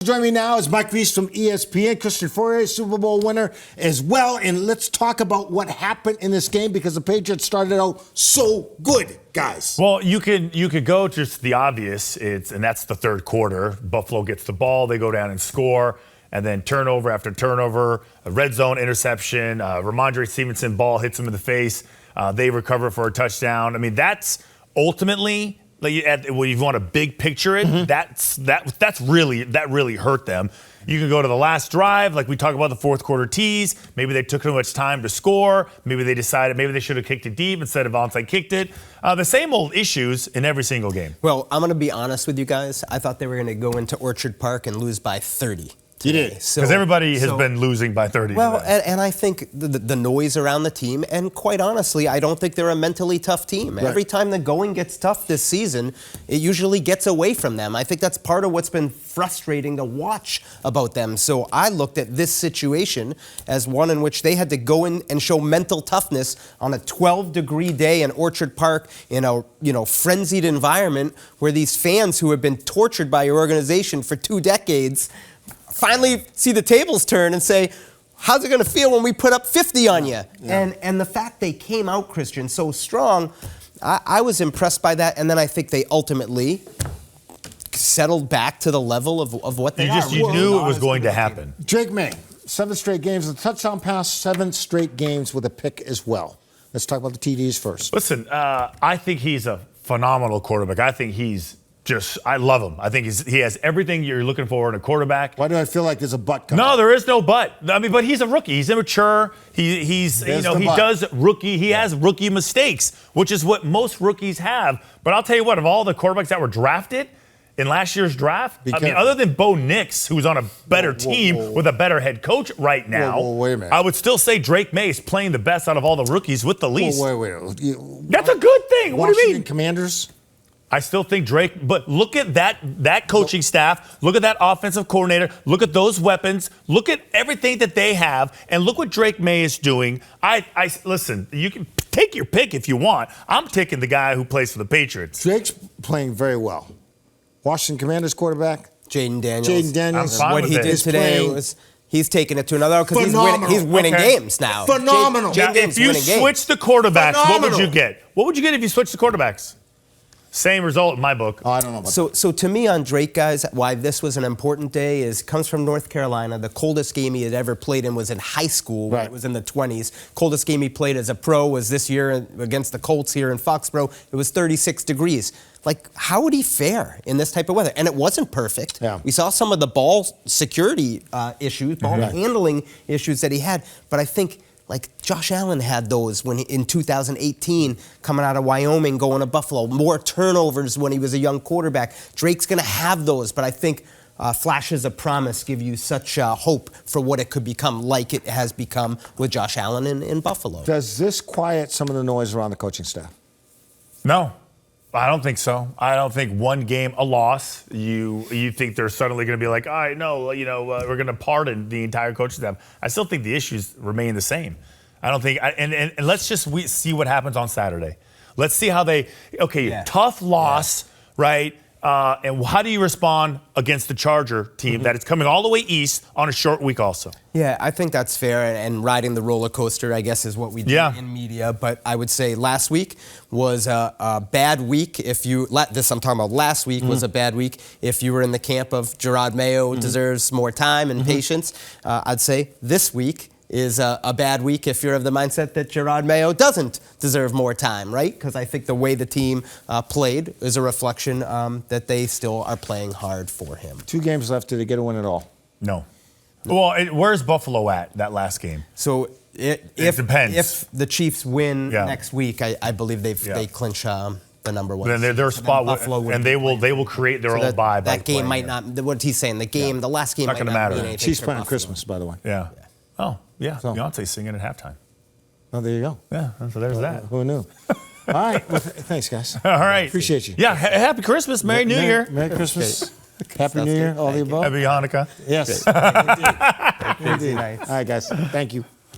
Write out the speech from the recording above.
Join me now is Mike Reiss from ESPN, Christian Fauria, Super Bowl winner as well. And let's talk about what happened in this game because the Patriots started out so good, guys. Well, you could go just the obvious, and that's the third quarter. Buffalo gets the ball, they go down and score, and then turnover after turnover, a red zone interception, Ramondre Stevenson ball hits him in the face. They recover for a touchdown. I mean, that's ultimately. When you want to big picture it, that really hurt them. You can go to the last drive, like we talk about the fourth quarter tease. Maybe they took too much time to score. Maybe they decided maybe they should have kicked it deep instead of onside kicked it. The same old issues in every single game. Well, I'm going to be honest with you guys. I thought they were going to go into Orchard Park and lose by 30. You did. Because everybody has been losing by 30. Well, and I think the noise around the team, and quite honestly, I don't think they're a mentally tough team. Right. Every time the going gets tough this season, it usually gets away from them. I think that's part of what's been frustrating to watch about them. So I looked at this situation as one in which they had to go in and show mental toughness on a 12-degree day in Orchard Park in a frenzied environment where these fans who have been tortured by your organization for 2 decades finally see the tables turn and say, how's it going to feel when we put up 50 on you? Yeah. And the fact they came out, Christian, so strong, I was impressed by that. And then I think they ultimately settled back to the level of what they are. You knew it was going to happen. Jerod Mayo, 7 straight games with a touchdown pass, 7 straight games with a pick as well. Let's talk about the TDs first. Listen, I think he's a phenomenal quarterback. I think I love him. I think he has everything you're looking for in a quarterback. Why do I feel like there's a but coming? No, there is no but. I mean, but he's a rookie. He's immature. He has rookie mistakes, which is what most rookies have. But I'll tell you what, of all the quarterbacks that were drafted in last year's draft, other than Bo Nix, who's on a better team with a better head coach right now, wait a minute. I would still say Drake May is playing the best out of all the rookies with the least. Wait. That's a good thing. What do you mean? Commanders? I still think Drake, but look at that coaching staff, look at that offensive coordinator, look at those weapons, look at everything that they have, and look what Drake May is doing. Listen, you can take your pick if you want. I'm taking the guy who plays for the Patriots. Drake's playing very well. Washington Commanders quarterback. Jaden Daniels. What he did today was he's taking it to another level because he's winning games now. Phenomenal. If you switch the quarterbacks, what would you get? What would you get if you switched the quarterbacks? Same result in my book. Oh, I don't know about that. So to me on Drake, guys, why this was an important day comes from North Carolina. The coldest game he had ever played in was in high school. Right. It was in the 20s. Coldest game he played as a pro was this year against the Colts here in Foxborough. It was 36 degrees. Like, how would he fare in this type of weather? And it wasn't perfect. Yeah. We saw some of the ball security issues, ball handling issues that he had. But I think Josh Allen had those when in 2018, coming out of Wyoming, going to Buffalo. More turnovers when he was a young quarterback. Drake's going to have those, but I think flashes of promise give you such hope for what it could become, like it has become with Josh Allen in Buffalo. Does this quiet some of the noise around the coaching staff? No. I don't think so. I don't think one game, a loss, you think they're suddenly going to be like, all right, no, we're going to pardon the entire coaching staff. I still think the issues remain the same. I don't think, and let's just see what happens on Saturday. Let's see how tough loss, right? And how do you respond against the Charger team that is coming all the way east on a short week also? Yeah, I think that's fair, and riding the roller coaster, I guess, is what we do in media. But I would say last week was a bad week. I'm talking about last week was a bad week. If you were in the camp of Jerod Mayo deserves more time and patience, I'd say this week is a bad week if you're of the mindset that Jerod Mayo doesn't deserve more time, right? Because I think the way the team played is a reflection that they still are playing hard for him. 2 games left. Did they get a win at all? No. Well, where's Buffalo at that last game? So it depends. If the Chiefs win next week, I believe they clinch the number 1. Then their spot, and they will create their own bye. That game might not. What he's saying, the last game not might not not matter. mean anything. Chiefs playing Christmas, by the way. Yeah. Oh, yeah. So, Beyonce's singing at halftime. Oh, there you go. Yeah, so there's that. Who knew? All right. Well, thanks, guys. All right. Appreciate you. Yeah, happy Christmas. Merry New Year. Merry Christmas. Happy New Year. All the above. Happy Hanukkah. Yes. Indeed. All right, guys. Thank you.